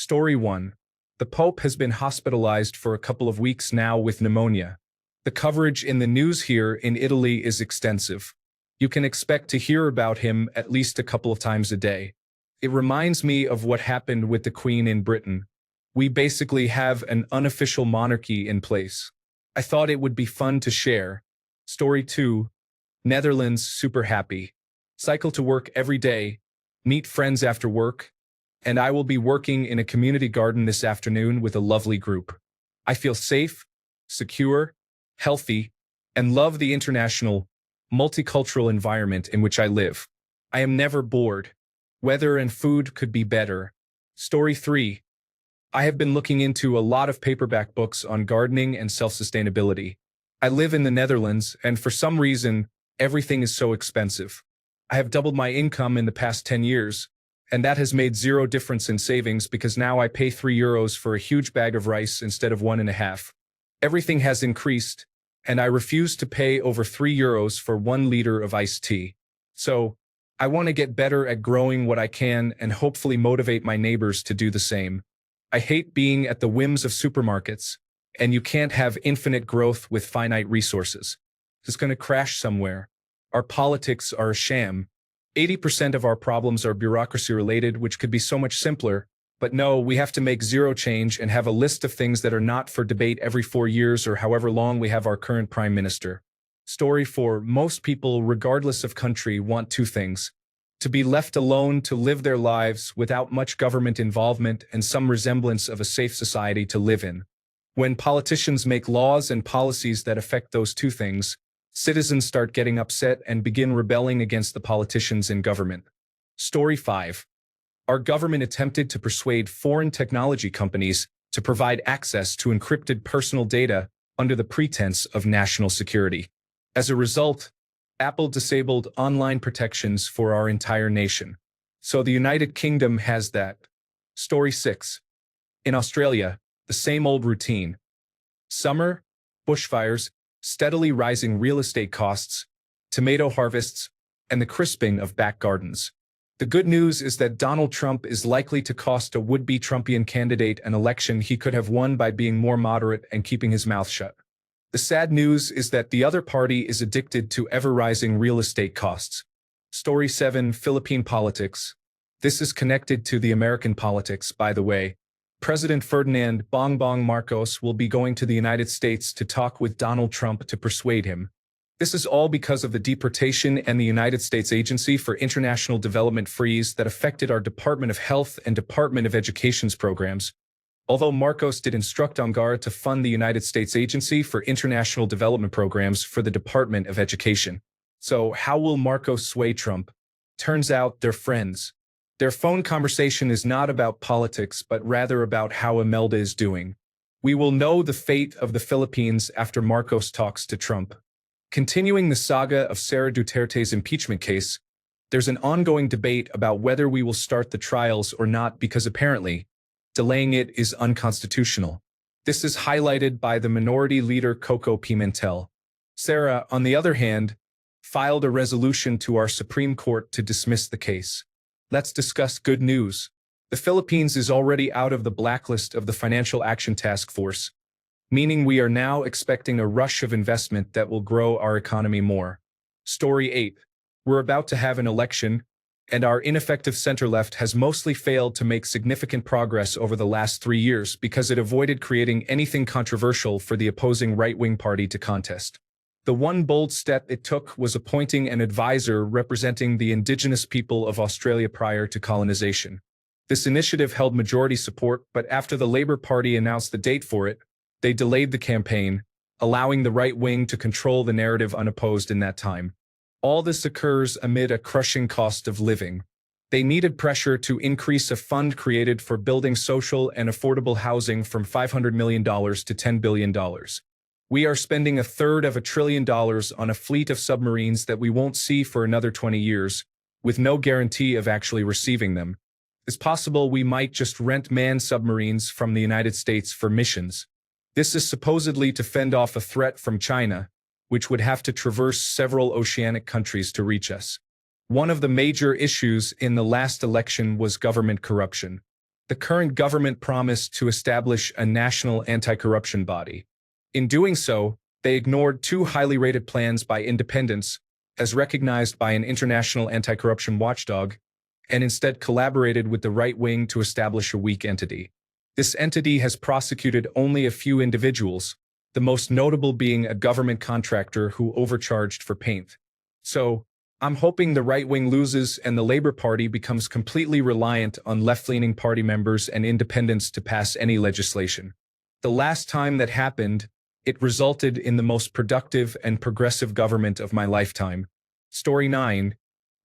Story 1. The Pope has been hospitalized for a couple of weeks now with pneumonia. The coverage in the news here in Italy is extensive. You can expect to hear about him at least a couple of times a day. It reminds me of what happened with the Queen in Britain. We basically have an unofficial monarchy in place. I thought it would be fun to share. Story 2. Netherlands super happy. Cycle to work every day, meet friends after work, and I will be working in a community garden this afternoon with a lovely group. I feel safe, secure, healthy, and love the international, multicultural environment in which I live. I am never bored. Weather and food could be better. Story 3. I have been looking into a lot of paperback books on gardening and self-sustainability. I live in the Netherlands, and for some reason, everything is so expensive. I have doubled my income in the past 10 years, and that has made zero difference in savings because now I pay €3 for a huge bag of rice instead of 1.5. Everything has increased, and I refuse to pay over €3 for 1 liter of iced tea. So, I want to get better at growing what I can and hopefully motivate my neighbors to do the same. I hate being at the whims of supermarkets, and you can't have infinite growth with finite resources. It's going to crash somewhere. Our politics are a sham. 80% of our problems are bureaucracy-related, which could be so much simpler. But no, we have to make zero change and have a list of things that are not for debate every 4 years or however long we have our current prime minister. Story 4. Most people, regardless of country, want 2 things. To be left alone to live their lives without much government involvement and some resemblance of a safe society to live in. When politicians make laws and policies that affect those 2 things, citizens start getting upset and begin rebelling against the politicians in government. Story 5. Our government attempted to persuade foreign technology companies to provide access to encrypted personal data under the pretense of national security. As a result, Apple disabled online protections for our entire nation. So the United Kingdom has that. Story 6. In Australia, the same old routine. Summer, bushfires, steadily rising real estate costs, tomato harvests, and the crisping of back gardens. The good news is that Donald Trump is likely to cost a would-be Trumpian candidate an election he could have won by being more moderate and keeping his mouth shut. The sad news is that the other party is addicted to ever-rising real estate costs. Story 7. Philippine politics. This is connected to the American politics, by the way. President Ferdinand Bongbong Marcos will be going to the United States to talk with Donald Trump to persuade him. This is all because of the deportation and the United States Agency for International Development freeze that affected our Department of Health and Department of Education's programs. Although Marcos did instruct Angara to fund the United States Agency for International Development programs for the Department of Education. So how will Marcos sway Trump? Turns out they're friends. Their phone conversation is not about politics, but rather about how Imelda is doing. We will know the fate of the Philippines after Marcos talks to Trump. Continuing the saga of Sara Duterte's impeachment case, there's an ongoing debate about whether we will start the trials or not because apparently, delaying it is unconstitutional. This is highlighted by the minority leader Coco Pimentel. Sara, on the other hand, filed a resolution to our Supreme Court to dismiss the case. Let's discuss good news. The Philippines is already out of the blacklist of the Financial Action Task Force, meaning we are now expecting a rush of investment that will grow our economy more. Story 8. We're about to have an election, and our ineffective center-left has mostly failed to make significant progress over the last 3 years because it avoided creating anything controversial for the opposing right-wing party to contest. The one bold step it took was appointing an advisor representing the indigenous people of Australia prior to colonization. This initiative held majority support, but after the Labour Party announced the date for it, they delayed the campaign, allowing the right wing to control the narrative unopposed in that time. All this occurs amid a crushing cost of living. They needed pressure to increase a fund created for building social and affordable housing from $500 million to $10 billion. We are spending $1/3 trillion on a fleet of submarines that we won't see for another 20 years, with no guarantee of actually receiving them. It's possible we might just rent manned submarines from the United States for missions. This is supposedly to fend off a threat from China, which would have to traverse several oceanic countries to reach us. One of the major issues in the last election was government corruption. The current government promised to establish a national anti-corruption body. In doing so, they ignored two highly rated plans by independents, as recognized by an international anti-corruption watchdog, and instead collaborated with the right wing to establish a weak entity. This entity has prosecuted only a few individuals, the most notable being a government contractor who overcharged for paint. So, I'm hoping the right wing loses and the Labour Party becomes completely reliant on left-leaning party members and independents to pass any legislation. The last time that happened, it resulted in the most productive and progressive government of my lifetime. Story 9.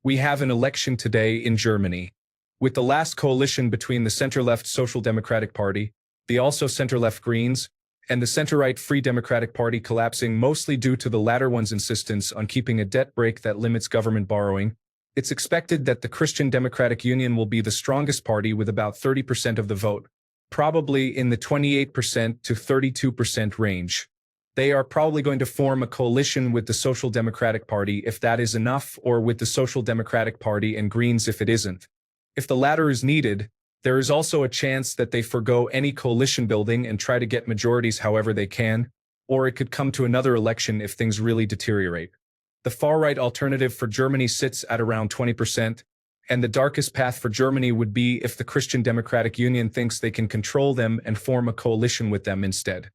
We have an election today in Germany. With the last coalition between the center-left Social Democratic Party, the also center-left Greens, and the center-right Free Democratic Party collapsing mostly due to the latter one's insistence on keeping a debt brake that limits government borrowing, it's expected that the Christian Democratic Union will be the strongest party with about 30% of the vote, probably in the 28% to 32% range. They are probably going to form a coalition with the Social Democratic Party if that is enough, or with the Social Democratic Party and Greens if it isn't. If the latter is needed, there is also a chance that they forgo any coalition building and try to get majorities however they can, or it could come to another election if things really deteriorate. The far-right alternative for Germany sits at around 20%, and the darkest path for Germany would be if the Christian Democratic Union thinks they can control them and form a coalition with them instead.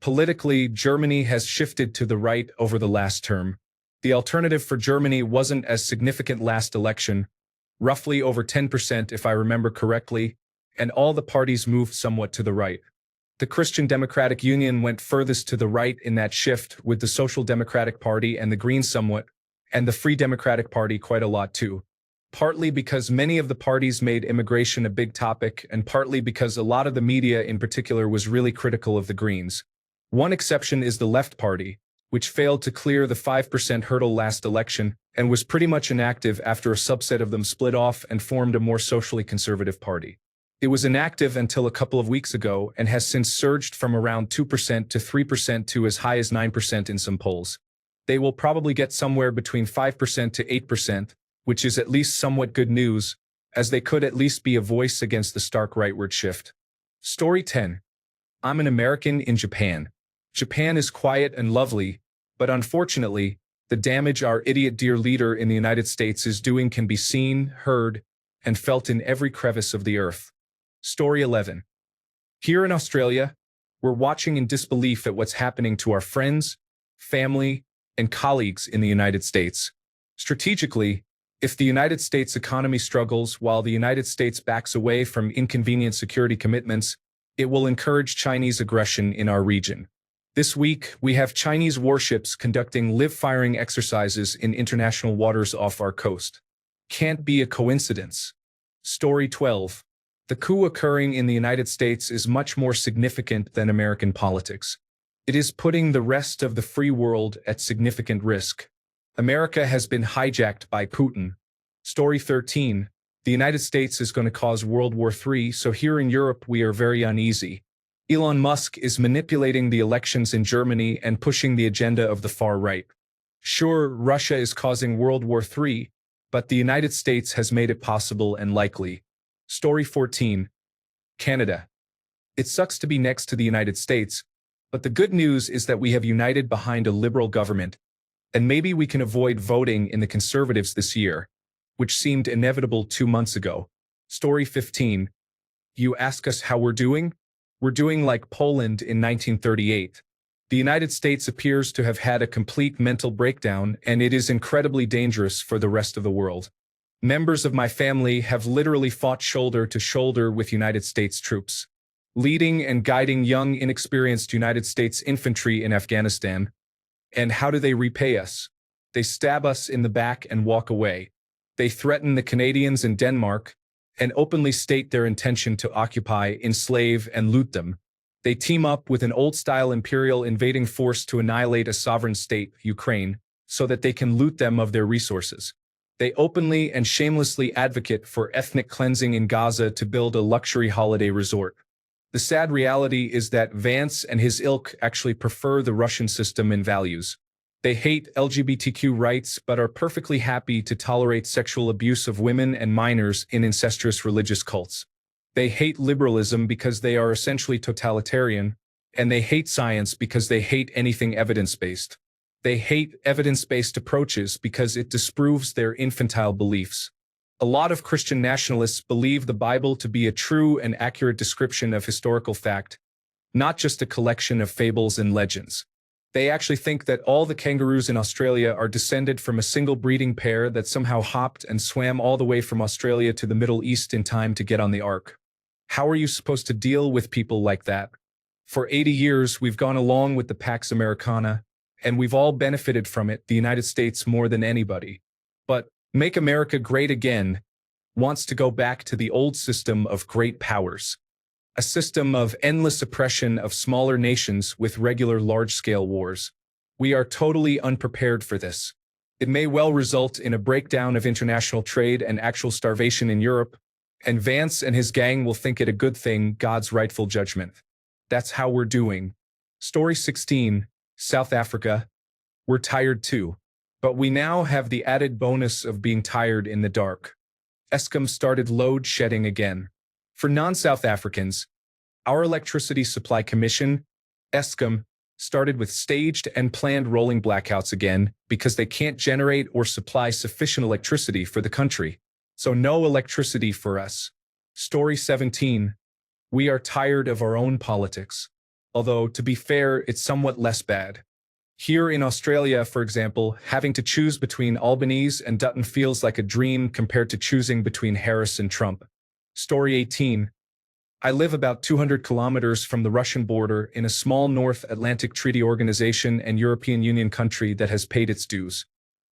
Politically, Germany has shifted to the right over the last term. The alternative for Germany wasn't as significant last election, roughly over 10% if I remember correctly, and all the parties moved somewhat to the right. The Christian Democratic Union went furthest to the right in that shift, with the Social Democratic Party and the Greens somewhat, and the Free Democratic Party quite a lot too. Partly because many of the parties made immigration a big topic, and partly because a lot of the media in particular was really critical of the Greens. One exception is the Left Party, which failed to clear the 5% hurdle last election and was pretty much inactive after a subset of them split off and formed a more socially conservative party. It was inactive until a couple of weeks ago and has since surged from around 2% to 3% to as high as 9% in some polls. They will probably get somewhere between 5% to 8%, which is at least somewhat good news, as they could at least be a voice against the stark rightward shift. Story 10. I'm an American in Japan. Japan is quiet and lovely, but unfortunately, the damage our idiot dear leader in the United States is doing can be seen, heard, and felt in every crevice of the earth. Story 11. Here in Australia, we're watching in disbelief at what's happening to our friends, family, and colleagues in the United States. Strategically, if the United States economy struggles while the United States backs away from inconvenient security commitments, it will encourage Chinese aggression in our region. This week, we have Chinese warships conducting live-firing exercises in international waters off our coast. Can't be a coincidence. Story 12. The coup occurring in the United States is much more significant than American politics. It is putting the rest of the free world at significant risk. America has been hijacked by Putin. Story 13. The United States is going to cause World War III, so here in Europe we are very uneasy. Elon Musk is manipulating the elections in Germany and pushing the agenda of the far right. Sure, Russia is causing World War III, but the United States has made it possible and likely. Story 14. Canada. It sucks to be next to the United States, but the good news is that we have united behind a liberal government, and maybe we can avoid voting in the Conservatives this year, which seemed inevitable 2 months ago. Story 15. You ask us how we're doing? We're doing like Poland in 1938. The United States appears to have had a complete mental breakdown, and it is incredibly dangerous for the rest of the world. Members of my family have literally fought shoulder to shoulder with United States troops, leading and guiding young, inexperienced United States infantry in Afghanistan. And how do they repay us? They stab us in the back and walk away. They threaten the Canadians in Denmark and openly state their intention to occupy, enslave, and loot them. They team up with an old-style imperial invading force to annihilate a sovereign state, Ukraine, so that they can loot them of their resources. They openly and shamelessly advocate for ethnic cleansing in Gaza to build a luxury holiday resort. The sad reality is that Vance and his ilk actually prefer the Russian system and values. They hate LGBTQ rights but are perfectly happy to tolerate sexual abuse of women and minors in incestuous religious cults. They hate liberalism because they are essentially totalitarian, and they hate science because they hate anything evidence-based. They hate evidence-based approaches because it disproves their infantile beliefs. A lot of Christian nationalists believe the Bible to be a true and accurate description of historical fact, not just a collection of fables and legends. They actually think that all the kangaroos in Australia are descended from a single breeding pair that somehow hopped and swam all the way from Australia to the Middle East in time to get on the ark. How are you supposed to deal with people like that? For 80 years, we've gone along with the Pax Americana, and we've all benefited from it, the United States more than anybody. But Make America Great Again wants to go back to the old system of great powers. A system of endless oppression of smaller nations with regular large-scale wars. We are totally unprepared for this. It may well result in a breakdown of international trade and actual starvation in Europe, and Vance and his gang will think it a good thing, God's rightful judgment. That's how we're doing. Story 16, South Africa. We're tired too. But we now have the added bonus of being tired in the dark. Eskom started load shedding again. For non-South Africans, our Electricity Supply Commission, Eskom, started with staged and planned rolling blackouts again because they can't generate or supply sufficient electricity for the country. So no electricity for us. Story 17. We are tired of our own politics. Although, to be fair, it's somewhat less bad. Here in Australia, for example, having to choose between Albanese and Dutton feels like a dream compared to choosing between Harris and Trump. Story 18. I live about 200 kilometers from the Russian border in a small North Atlantic Treaty Organization and European Union country that has paid its dues.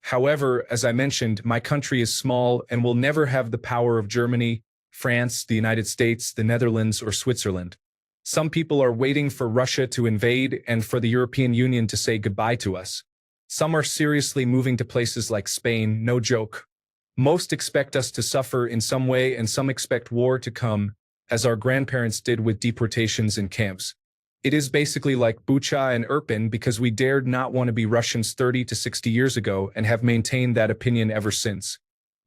However, as I mentioned, my country is small and will never have the power of Germany, France, the United States, the Netherlands, or Switzerland. Some people are waiting for Russia to invade and for the European Union to say goodbye to us. Some are seriously moving to places like Spain, no joke. Most expect us to suffer in some way and some expect war to come, as our grandparents did with deportations and camps. It is basically like Bucha and Irpin because we dared not want to be Russians 30 to 60 years ago and have maintained that opinion ever since.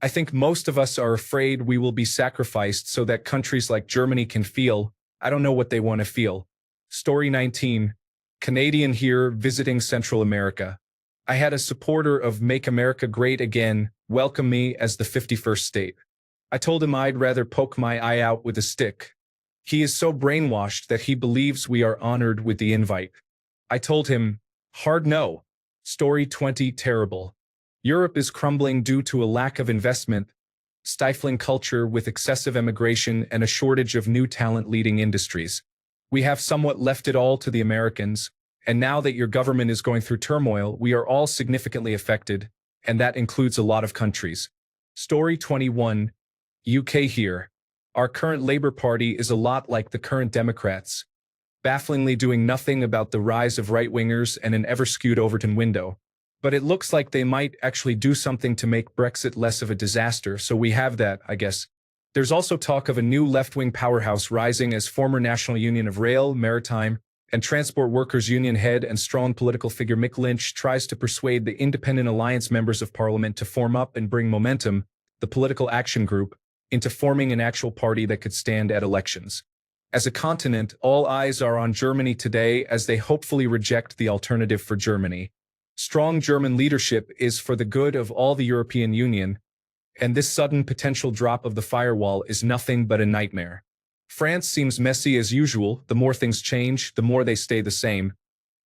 I think most of us are afraid we will be sacrificed so that countries like Germany can feel, I don't know what they want to feel. Story 19. Canadian here visiting Central America. I had a supporter of Make America Great Again welcome me as the 51st state. I told him I'd rather poke my eye out with a stick. He is so brainwashed that he believes we are honored with the invite. I told him, hard no. Story 20. Terrible. Europe is crumbling due to a lack of investment, stifling culture with excessive immigration and a shortage of new talent leading industries. We have somewhat left it all to the Americans, and now that your government is going through turmoil, we are all significantly affected, and that includes a lot of countries. Story 21. UK here. Our current Labour Party is a lot like the current Democrats, bafflingly doing nothing about the rise of right-wingers and an ever-skewed Overton window. But it looks like they might actually do something to make Brexit less of a disaster, so we have that, I guess. There's also talk of a new left-wing powerhouse rising as former National Union of Rail, Maritime, and Transport Workers Union head and strong political figure Mick Lynch tries to persuade the Independent Alliance members of Parliament to form up and bring Momentum, the political action group, into forming an actual party that could stand at elections. As a continent, all eyes are on Germany today as they hopefully reject the alternative for Germany. Strong German leadership is for the good of all the European Union, and this sudden potential drop of the firewall is nothing but a nightmare. France seems messy as usual. The more things change, the more they stay the same.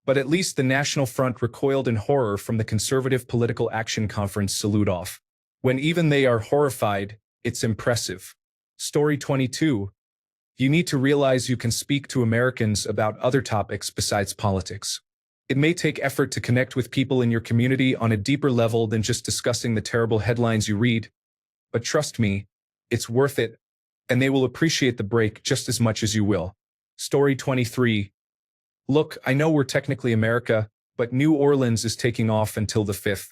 But at least the National Front recoiled in horror from the Conservative Political Action Conference salute off. When even they are horrified, it's impressive. Story 22. You need to realize you can speak to Americans about other topics besides politics. It may take effort to connect with people in your community on a deeper level than just discussing the terrible headlines you read. But trust me, it's worth it, and they will appreciate the break just as much as you will. Story 23. Look, I know we're technically America, but New Orleans is taking off until the 5th,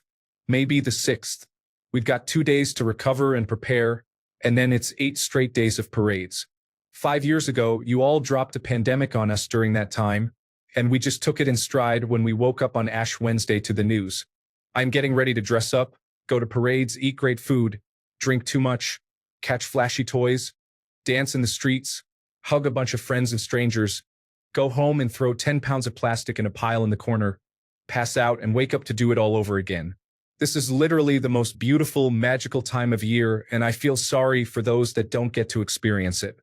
maybe the 6th. We've got 2 days to recover and prepare, and then it's 8 straight days of parades. 5 years ago, you all dropped a pandemic on us during that time, and we just took it in stride when we woke up on Ash Wednesday to the news. I'm getting ready to dress up, go to parades, eat great food, drink too much, catch flashy toys, dance in the streets, hug a bunch of friends and strangers, go home and throw 10 pounds of plastic in a pile in the corner, pass out and wake up to do it all over again. This is literally the most beautiful, magical time of year, and I feel sorry for those that don't get to experience it.